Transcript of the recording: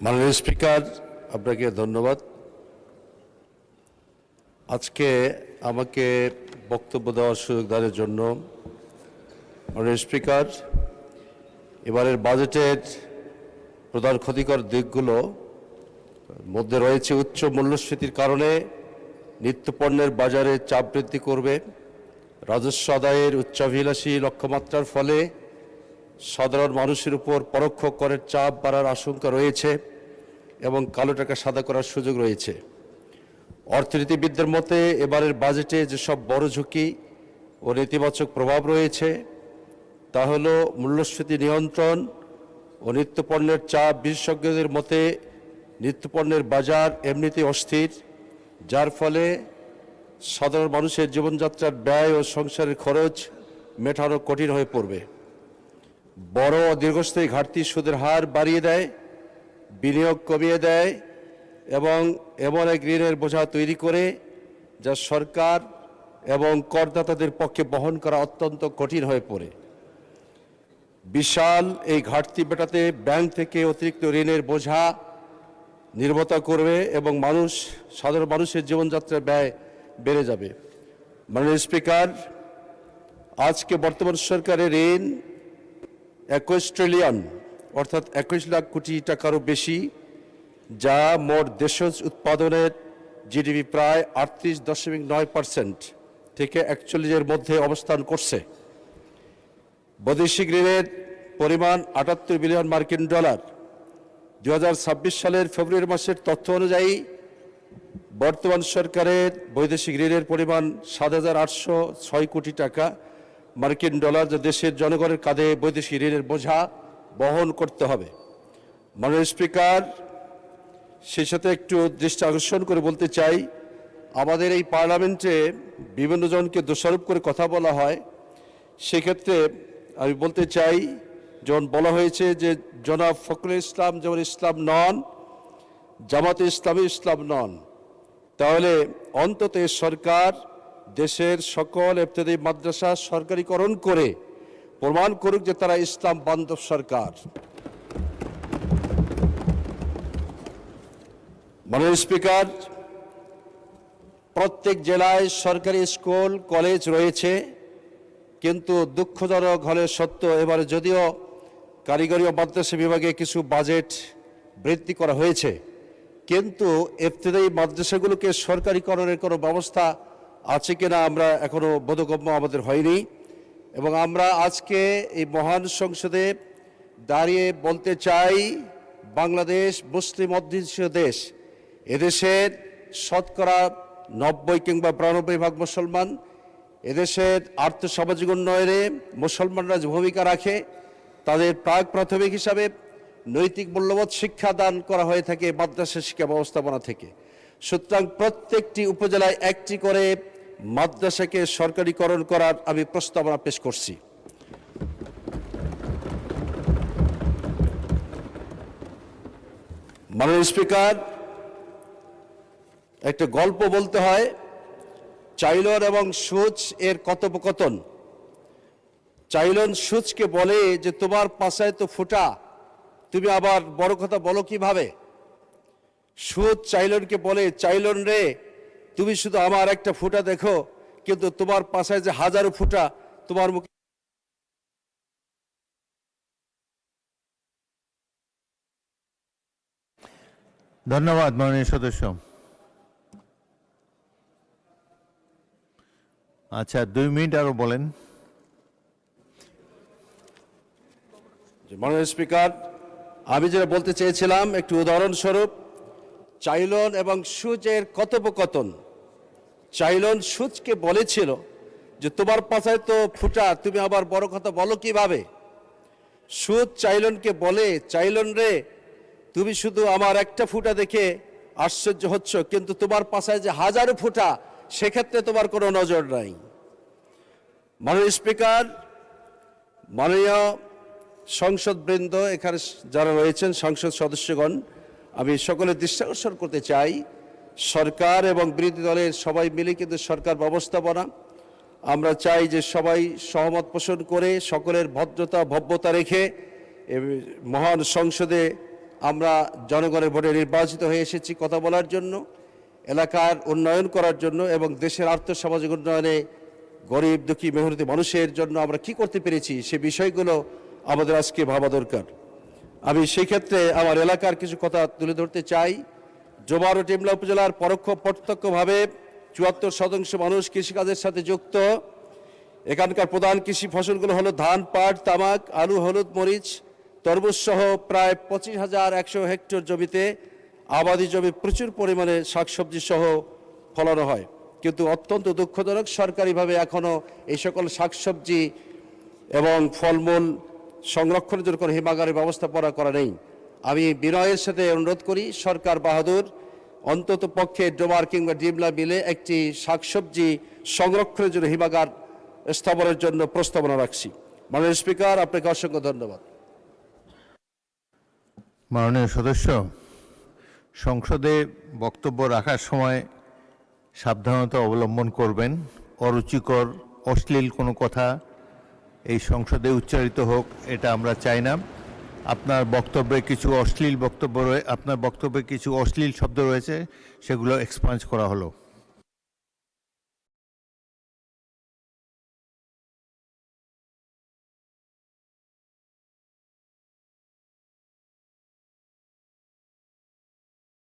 মাননীয় স্পিকার, আপনাকে ধন্যবাদ। আজকে আমাকে বক্তব্য দেওয়ার সুযোগ দেওয়ার জন্য। মাননীয় স্পিকার, এবারের বাজেটের প্রধান ক্ষতিকর দিকগুলো মধ্যে রয়েছে উচ্চ মূল্যস্ফীতির কারণে নিত্যপণ্যের বাজারে চাপ বৃদ্ধি করবে, রাজস্ব আদায়ের উচ্চাভিলাষী লক্ষ্যমাত্রার ফলে সাধারণ মানুষের উপর পরোক্ষ করের চাপ বাড়ার আশঙ্কা রয়েছে এবং কালো টাকা সাদা করার সুযোগ রয়েছে। অর্থনীতিবিদদের মতে এবারের বাজেটে যেসব বড় ঝুঁকি ও নেতিবাচক প্রভাব রয়েছে তা হল মূল্যস্ফীতি নিয়ন্ত্রণ ও নিত্যপণ্যের চাপ। বিশেষজ্ঞদের মতে নিত্যপণ্যের বাজার এমনিতেই অস্থির, যার ফলে সাধারণ মানুষের জীবনযাত্রার ব্যয় ও সংসারের খরচ মেটানো কঠিন হয়ে পড়বে। বড় ও দীর্ঘস্থায়ী ঘাটতি সুদের হার বাড়িয়ে দেয়, বিনিয়োগ কমিয়ে দেয় এবং এমন এক ঋণের বোঝা তৈরি করে যা সরকার এবং করদাতাদের পক্ষে বহন করা অত্যন্ত কঠিন হয়ে পড়ে। বিশাল এই ঘাটতি মেটাতে ব্যাংক থেকে অতিরিক্ত ঋণের বোঝা নির্ভরতা করবে এবং সাধারণ মানুষের জীবনযাত্রার ব্যয় বেড়ে যাবে। মাননীয় স্পিকার, আজকে বর্তমান সরকারের ঋণ 21 ট্রিলিয়ন অর্থাৎ 21 লাখ কোটি টাকারও বেশি, যা মোট দেশজ উৎপাদনের জিডিপি প্রায় 38.9% থেকে 41-এর মধ্যে অবস্থান করছে। বৈদেশিক ঋণের পরিমাণ 78 বিলিয়ন মার্কিন ডলার। 2026 সালের ফেব্রুয়ারি মাসের তথ্য অনুযায়ী বর্তমান সরকারের বৈদেশিক ঋণের পরিমাণ 7,806 কোটি টাকা মার্কিন ডলার, যা দেশের জনগণের কাঁধে বৈদেশিক ঋণের বোঝা বহন করতে হবে। মাননীয় স্পিকার, সেই সাথে একটু দৃষ্টি আকর্ষণ করে বলতে চাই, আমাদের এই পার্লামেন্টে বিভিন্ন জনকে দোষারোপ করে কথা বলা হয়। সেক্ষেত্রে আমি বলতে চাই, যেমন বলা হয়েছে যে জনাব ফখরুল ইসলাম যেমন ইসলাম নন, জামাতে ইসলামী ইসলাম নন, তাহলে অন্তত সরকার দেশের সকল ইবতেদায়ী মাদ্রাসা সরকারিকরণ করে প্রমাণ করুক যে তারা ইসলাম বান্ধব সরকার। মাননীয় স্পিকার, প্রত্যেক জেলায় সরকারি স্কুল কলেজ রয়েছে, কিন্তু দুঃখজনক হলে সত্য এবারে যদিও কারিগরি ও মাদ্রাসা বিভাগে কিছু বাজেট বৃদ্ধি করা হয়েছে, কিন্তু ইবতেদায়ী মাদ্রাসাগুলোকে সরকারিকরণের কোনো ব্যবস্থা আছে কিনা আমরা এখনো বোধগম্য আমাদের হয়নি। এবং আমরা আজকে এই মহান সংসদে দাঁড়িয়ে বলতে চাই, বাংলাদেশ মুসলিম অধ্যুষিত দেশ, এদেশের শতকরা 90 কিংবা 92% মুসলমান। এদেশের আর্থসামাজিক উন্নয়নে মুসলমানরা যে ভূমিকা রাখে, তাদের প্রাক প্রাথমিক হিসাবে নৈতিক মূল্যবোধ শিক্ষা দান করা হয়ে থাকে মাদ্রাসা শিক্ষা ব্যবস্থাপনা থেকে। সুতরাং প্রত্যেকটি উপজেলায় একটি করে মাদ্রাসাকে সরকারিকরণ করার আমি প্রস্তাবনা পেশ করছি। মাননীয় স্পিকার, একটা গল্প বলতে হয়, চাইলন এবং সূচ এর কথোপকথন। চাইলন সূচকে বলে যে তোমার পাছায় তো ফুটা, তুমি আবার বড় কথা বলো কিভাবে? সূচ চাইলনকে বলে, চাইলন রে, তুমি শুধু আমার একটা ফুটা দেখো, কিন্তু তোমার পাছায় যে হাজারো ফুটা তোমার মুখে। ধন্যবাদ মাননীয় সদস্য। আচ্ছা, 2 মিনিট আরো বলেন। মাননীয় স্পিকার, আমি যেটা বলতে চেয়েছিলাম, একটু উদাহরণস্বরূপ চাইলন এবং সূচের কথোপকথন। চাইলন সূচকে বলেছিল যে তোমার পাছায় তো ফুটা, তুমি আবার বড় কথা বলো কিভাবে? সূচ চাইলনকে বলে, চাইলন রে, তুমি শুধু আমার একটা ফুটা দেখে আশ্চর্য হচ্ছ, কিন্তু তোমার পাছায় যে হাজারো ফুটা, সেক্ষেত্রে তোমার কোনো নজর নাই। মাননীয় স্পিকার, মাননীয় সংসদবৃন্দ, এখানে যারা রয়েছেন সংসদ সদস্যগণ, আমি সকলের দৃষ্টি আকর্ষণ করতে চাই, সরকার এবং বিরোধী দলের সবাই মিলে কিন্তু সরকার ব্যবস্থাপনা আমরা চাই যে সবাই সহমত পোষণ করে সকলের ভদ্রতা ভব্যতা রেখে মহান সংসদে আমরা জনগণের ভোটে নির্বাচিত হয়ে এসেছি কথা বলার জন্য, এলাকার উন্নয়ন করার জন্য এবং দেশের আর্থসামাজিক উন্নয়নে গরিব দুঃখী মেহনতি মানুষের জন্য আমরা কি করতে পেরেছি সে বিষয়গুলো আমাদের আজকে ভাবা দরকার। আমি সেই ক্ষেত্রে আমার এলাকার কিছু কথা তুলে ধরতে চাই। জোবার ও টিমলা উপজেলার পরোক্ষ প্রত্যক্ষভাবে ৭৪% মানুষ কৃষিকাজের সাথে যুক্ত। এখানকার প্রধান কৃষি ফসলগুলো হলো ধান, পাট, তামাক, আলু, হলুদ, মরিচ, তরমুজ সহ প্রায় ২৫,১০০ হেক্টর জমিতে আবাদি জমি প্রচুর পরিমাণে শাকসবজি সহ ফলানো হয়। কিন্তু অত্যন্ত দুঃখজনক, সরকারিভাবে এখনও এই সকল শাকসবজি এবং ফলমূল সংরক্ষণের জন্য কোনো হিমাগারের ব্যবস্থাপনা করা নেই। আমি বিনয়ের সাথে অনুরোধ করি, সরকার বাহাদুর অন্তত পক্ষে ডোবার কিংবা ডিমলা মিলে একটি শাকসবজি সংরক্ষণের জন্য হিমাগার স্থাপনের জন্য প্রস্তাবনা রাখছি। মাননীয় স্পিকার, আপনাকে অসংখ্য ধন্যবাদ। মাননীয় সদস্য, সংসদে বক্তব্য রাখার সময় সাবধানতা অবলম্বন করবেন। অরুচিকর অশ্লীল কোনো কথা এই সংসদে উচ্চারিত হোক, এটা আমরা চাই না। আপনার বক্তব্যে কিছু অশ্লীল শব্দ রয়েছে, সেগুলো এক্সপাঞ্জ করা হলো।